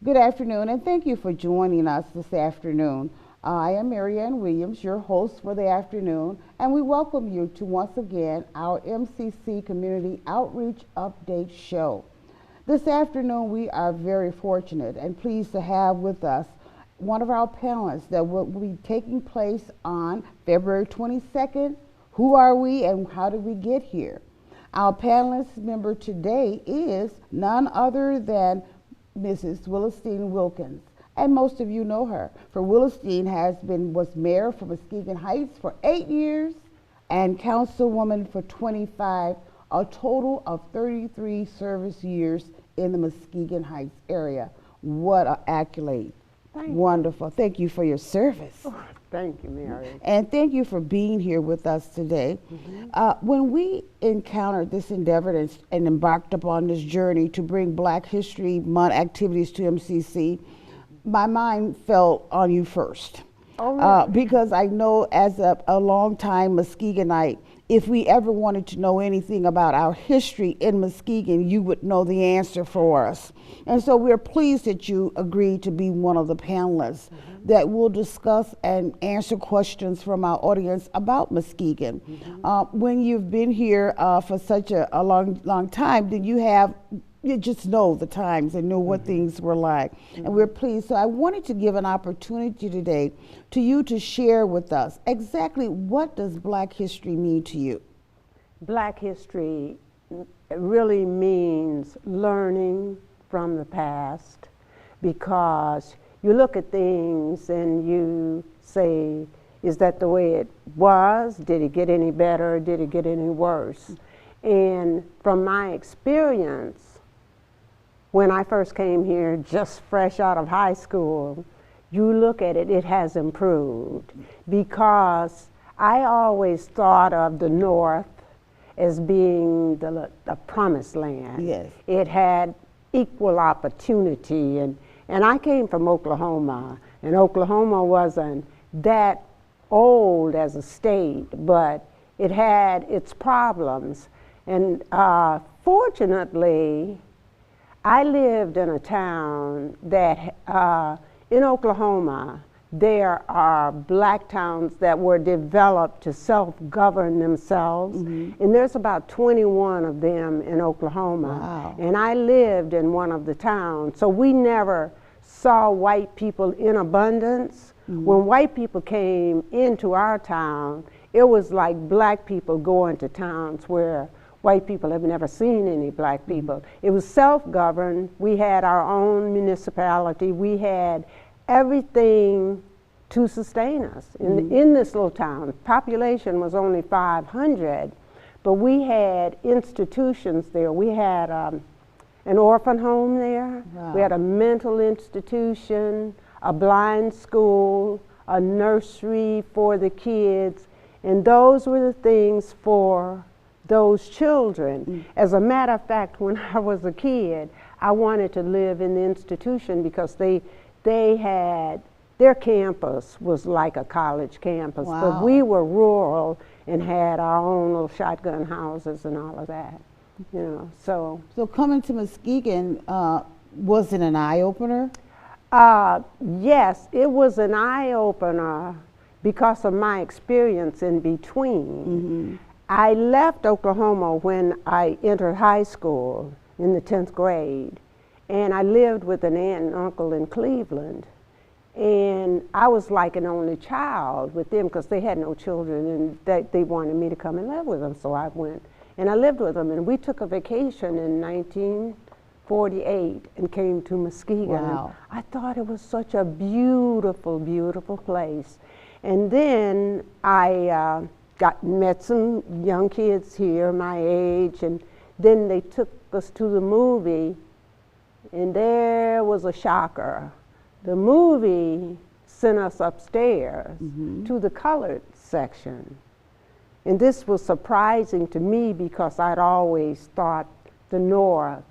Good afternoon, and thank you for joining us this afternoon. I am Marianne Williams, your host for the afternoon, and we welcome you to once again our MCC Community Outreach Update Show. This afternoon, we are very fortunate and pleased to have with us one of our panelists that will be taking place on February 22nd. Who are we and how did we get here? Our panelist member today is none other than Mrs. Rillastine Wilkins, and most of you know her. For Rillastine was mayor for Muskegon Heights for 8 years and councilwoman for 25, a total of 33 service years in the Muskegon Heights area. What an accolade. Wonderful. Thank you for your service. Oh, thank you, Mary. And thank you for being here with us today. When we encountered this endeavor and embarked upon this journey to bring Black History Month activities to MCC, my mind fell on you first. Oh, really? Because I know as a long-time Muskegonite, if we ever wanted to know anything about our history in Muskegon, you would know the answer for us. And so we're pleased that you agreed to be one of the panelists that will discuss and answer questions from our audience about Muskegon. When you've been here for such a long time, then you just know the times and know what things were like. And we're pleased. So I wanted to give an opportunity today to you to share with us exactly what does Black history mean to you? Black history really means learning from the past, because you look at things and you say, is that the way it was? Did it get any better? Did it get any worse? And from my experience, when I first came here, just fresh out of high school, you look at it, it has improved, because I always thought of the North as being the promised land. Yes. It had equal opportunity, and I came from Oklahoma, and Oklahoma wasn't that old as a state, but it had its problems. And fortunately, I lived in a town that, in Oklahoma, there are Black towns that were developed to self-govern themselves, and there's about 21 of them in Oklahoma. Wow. And I lived in one of the towns, so we never saw white people in abundance. When white people came into our town, it was like Black people going to towns where white people have never seen any Black people. It was self-governed. We had our own municipality. We had everything to sustain us in this little town. Population was only 500, but we had institutions there. We had an orphan home there. Wow. We had a mental institution, a blind school, a nursery for the kids, and those were the things for those children. As a matter of fact, when I was a kid, I wanted to live in the institution because they had, their campus was like a college campus. Wow. But we were rural and had our own little shotgun houses and all of that, you know, so. So coming to Muskegon, was it an eye-opener? Yes, it was an eye-opener because of my experience in between. I left Oklahoma when I entered high school in the 10th grade, and I lived with an aunt and uncle in Cleveland. And I was like an only child with them because they had no children, and they wanted me to come and live with them. So I went and I lived with them, and we took a vacation in 1948 and came to Muskegon. Wow. I thought it was such a beautiful, beautiful place. And then I met some young kids here my age, and then they took us to the movie, and there was a shocker. The movie sent us upstairs to the colored section. And this was surprising to me because I'd always thought the North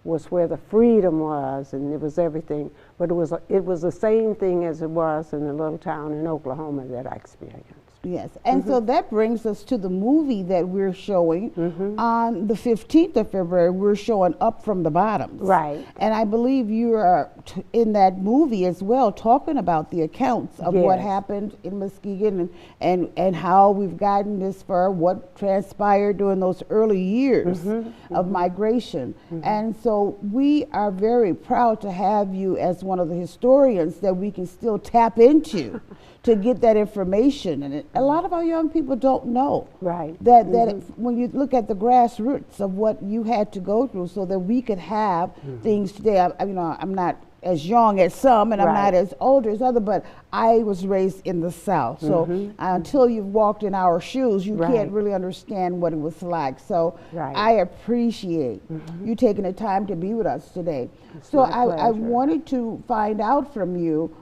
was where the freedom was and it was everything. But it was the same thing as it was in the little town in Oklahoma that I experienced. Yes, and so that brings us to the movie that we're showing on the 15th of February. We're showing Up from the Bottoms. Right. And I believe you are in that movie as well, talking about the accounts of what happened in Muskegon and how we've gotten this far, what transpired during those early years of migration. And so we are very proud to have you as one of the historians that we can still tap into to get that information. And a lot of our young people don't know that when you look at the grassroots of what you had to go through so that we could have things today. I'm not as young as some, and I'm not as old as other, but I was raised in the South. So until you've walked in our shoes, you can't really understand what it was like. So I appreciate you taking the time to be with us today. So I wanted to find out from you,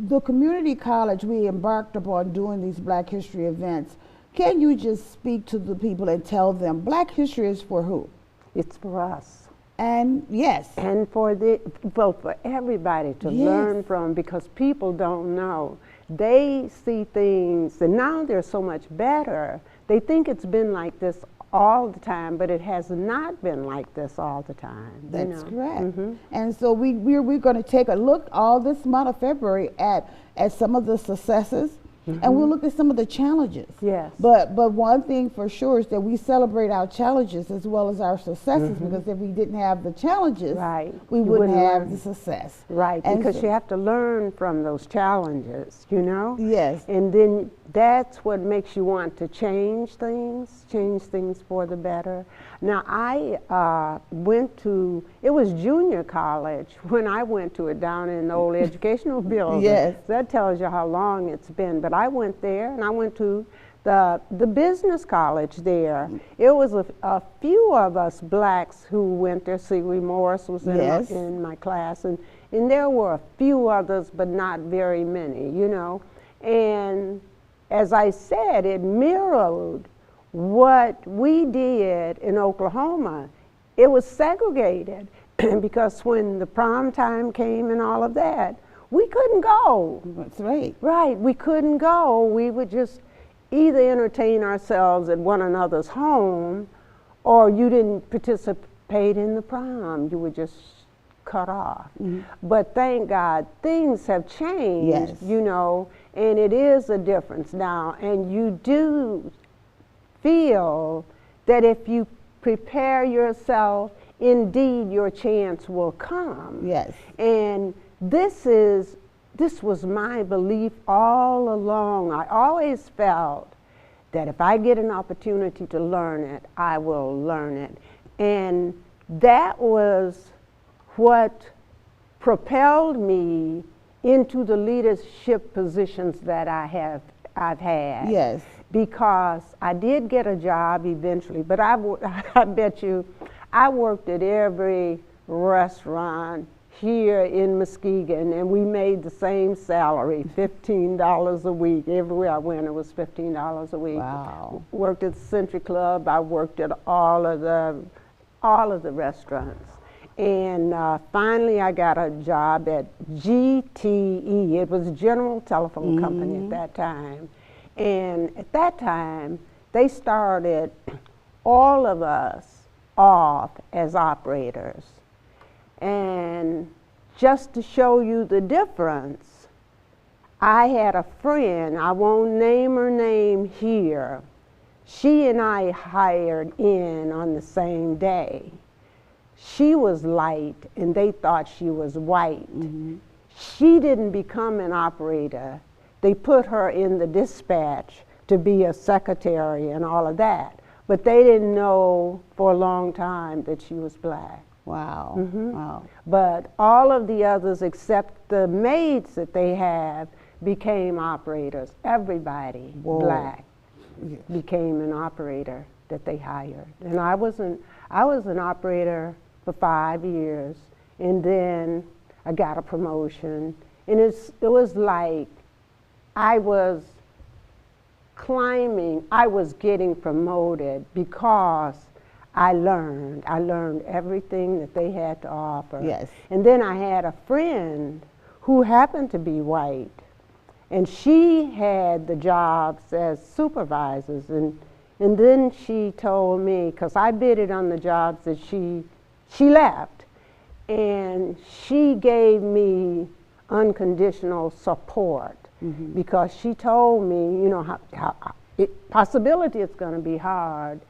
the community college we embarked upon doing these Black History events. Can you just speak to the people and tell them Black history is for who? It's for us. And yes. And for for everybody to learn from, because people don't know. They see things, and now they're so much better. They think it's been like this all the time, but it has not been like this all the time. That's correct. And so we're going to take a look all this month of February at some of the successes, and we'll look at some of the challenges. Yes. But one thing for sure is that we celebrate our challenges as well as our successes, because if we didn't have the challenges, we wouldn't have the success. Right, and because you have to learn from those challenges, you know? Yes. And then that's what makes you want to change things for the better. Now, I went to, it was junior college when I went to it down in the old educational building. Yes. So that tells you how long it's been. But I went there, and I went to the business college there. It was a few of us blacks who went there. Seeley Morris was in my class, and there were a few others, but not very many, you know. And as I said, it mirrored what we did in Oklahoma. It was segregated because when the prom time came and all of that, we couldn't go. That's right. Right, we couldn't go. We would just either entertain ourselves at one another's home, or you didn't participate in the prom. You were just cut off. But thank God, things have changed, you know, and it is a difference now. And you do feel that if you prepare yourself, indeed your chance will come. Yes. And this was my belief all along. I always felt that if I get an opportunity to learn it, I will learn it. And that was what propelled me into the leadership positions that I've had. Yes. Because I did get a job eventually, but I bet you I worked at every restaurant here in Muskegon, and we made the same salary, $15 a week. Everywhere I went, it was $15 a week. Wow. Worked at the Century Club. I worked at all of the restaurants. And finally, I got a job at GTE. It was a General Telephone Company at that time. And at that time, they started all of us off as operators. And just to show you the difference, I had a friend, I won't name her name here. She and I hired in on the same day. She was light, and they thought she was white. She didn't become an operator. They put her in the dispatch to be a secretary and all of that. But they didn't know for a long time that she was black. Wow. Wow. But all of the others, except the maids that they have, became operators. Everybody black became an operator that they hired. And I was an operator for 5 years, and then I got a promotion. And it was like I was climbing, I was getting promoted because I learned everything that they had to offer. Yes. And then I had a friend who happened to be white, And she had the jobs as supervisors. And then she told me, because I bidded on the jobs that she left, and she gave me unconditional support because she told me, you know, possibility it's going to be hard,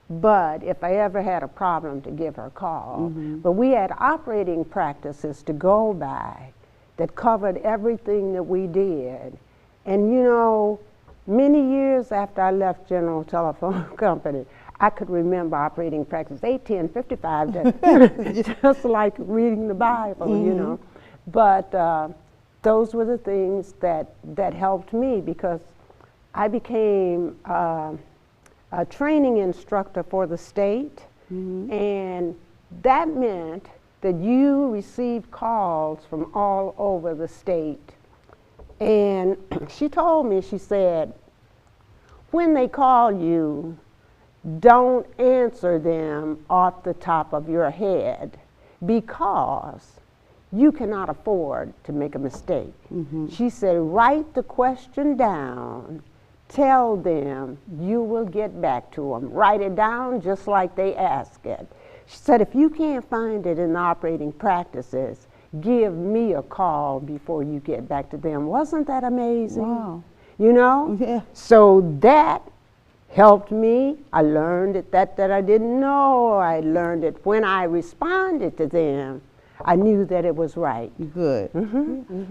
but if I ever had a problem, to give her a call. But we had operating practices to go by that covered everything that we did. And you know, many years after I left General Telephone Company, I could remember operating practice 8, 10, 55, just like reading the Bible, you know. But those were the things that helped me, because I became a training instructor for the state, and that meant that you received calls from all over the state. And she told me, she said, when they call you, don't answer them off the top of your head, because you cannot afford to make a mistake. She said, write the question down, tell them you will get back to them. Write it down just like they ask it. She said, if you can't find it in the operating practices, give me a call before you get back to them. Wasn't that amazing? Wow. You know? Yeah. So that helped me. I learned it that I didn't know. I learned it when I responded to them. I knew that it was right. Good.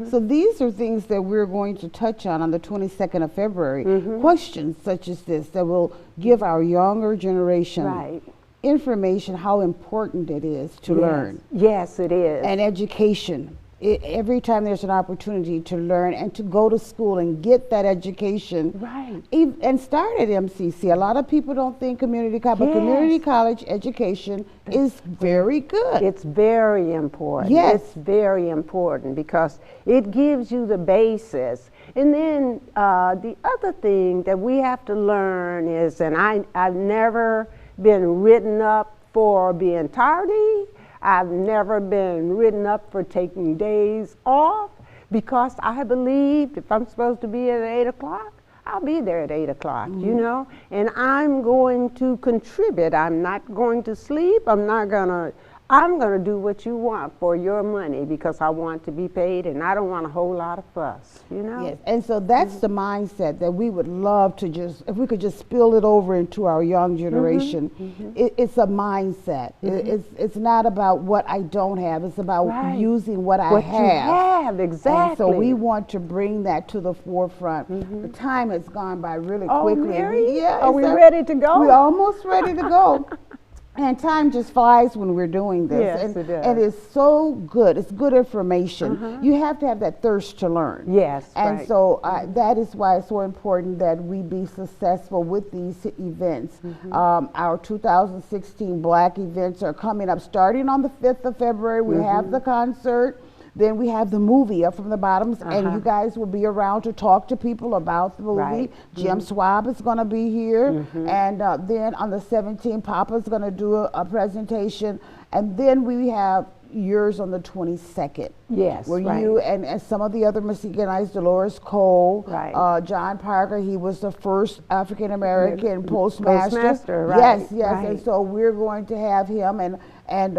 So these are things that we're going to touch on the 22nd of February. Questions such as this that will give our younger generation information how important it is to learn. Yes, it is. And education. Every time there's an opportunity to learn and to go to school and get that education. Right. And start at MCC. A lot of people don't think community college, but community college education is very good. It's very important. Yes. It's very important because it gives you the basis. And then the other thing that we have to learn is, and I've never been written up for being tardy. I've never been written up for taking days off, because I believed if I'm supposed to be at 8 o'clock, I'll be there at 8 o'clock, you know, and I'm going to contribute. I'm not going to sleep. I'm going to do what you want for your money, because I want to be paid and I don't want a whole lot of fuss, you know? Yes, and so that's the mindset that we would love to just, if we could just spill it over into our young generation. It's a mindset. It's not about what I don't have. It's about using what I have. What you have, exactly. And so we want to bring that to the forefront. The time has gone by really quickly. Mary? Yeah, Are we ready to go? We're almost ready to go. And time just flies when we're doing this. Yes, it does. And it's so good. It's good information. You have to have that thirst to learn. Yes, and so that is why it's so important that we be successful with these events. Our 2016 Black events are coming up starting on the 5th of February. We have the concert. Then we have the movie Up From the Bottoms, and you guys will be around to talk to people about the movie. Jim Swab is going to be here, and then on the 17th, Papa's going to do a presentation, and then we have yours on the 22nd. Yes, where you and some of the other Muskegonite, Dolores Cole, John Parker, he was the first African-American postmaster. Yes, and so we're going to have him, and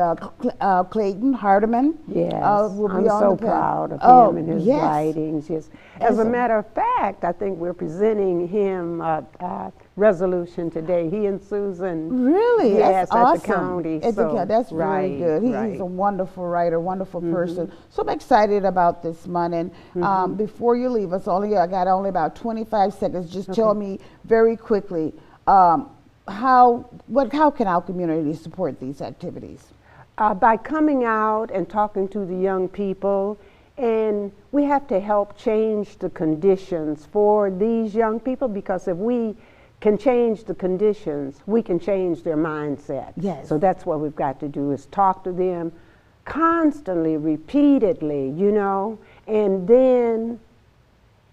Clayton Hardiman. Yes, will I'm be on so the proud of him and his writings. Yes. As a matter of fact, I think we're presenting him a resolution today. He and Susan. Really? Yes, that's awesome. at the county. That's very good. He's a wonderful writer, wonderful person. So I'm excited about this month. And before you leave us, I got only about 25 seconds. Just tell me very quickly, how can our community support these activities? By coming out and talking to the young people, and we have to help change the conditions for these young people, because if we can change the conditions, we can change their mindset. Yes. So that's what we've got to do, is talk to them constantly, repeatedly, you know, and then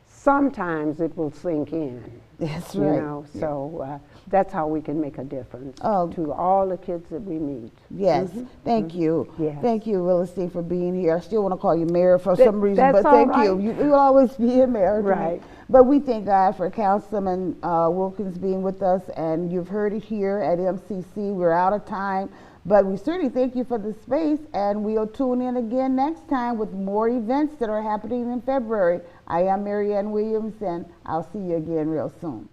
sometimes it will sink in. That's You right. know, so that's how we can make a difference Oh. to all the kids that we meet. Yes, thank you. Yes. Thank you, Rillastine, for being here. I still want to call you mayor for That- some reason, that's but all thank right. you. You will always be a mayor to me. Right. But we thank God for Councilman Wilkins being with us, and you've heard it here at MCC. We're out of time, but we certainly thank you for the space, and we'll tune in again next time with more events that are happening in February. I am Mary Ann Williams, and I'll see you again real soon.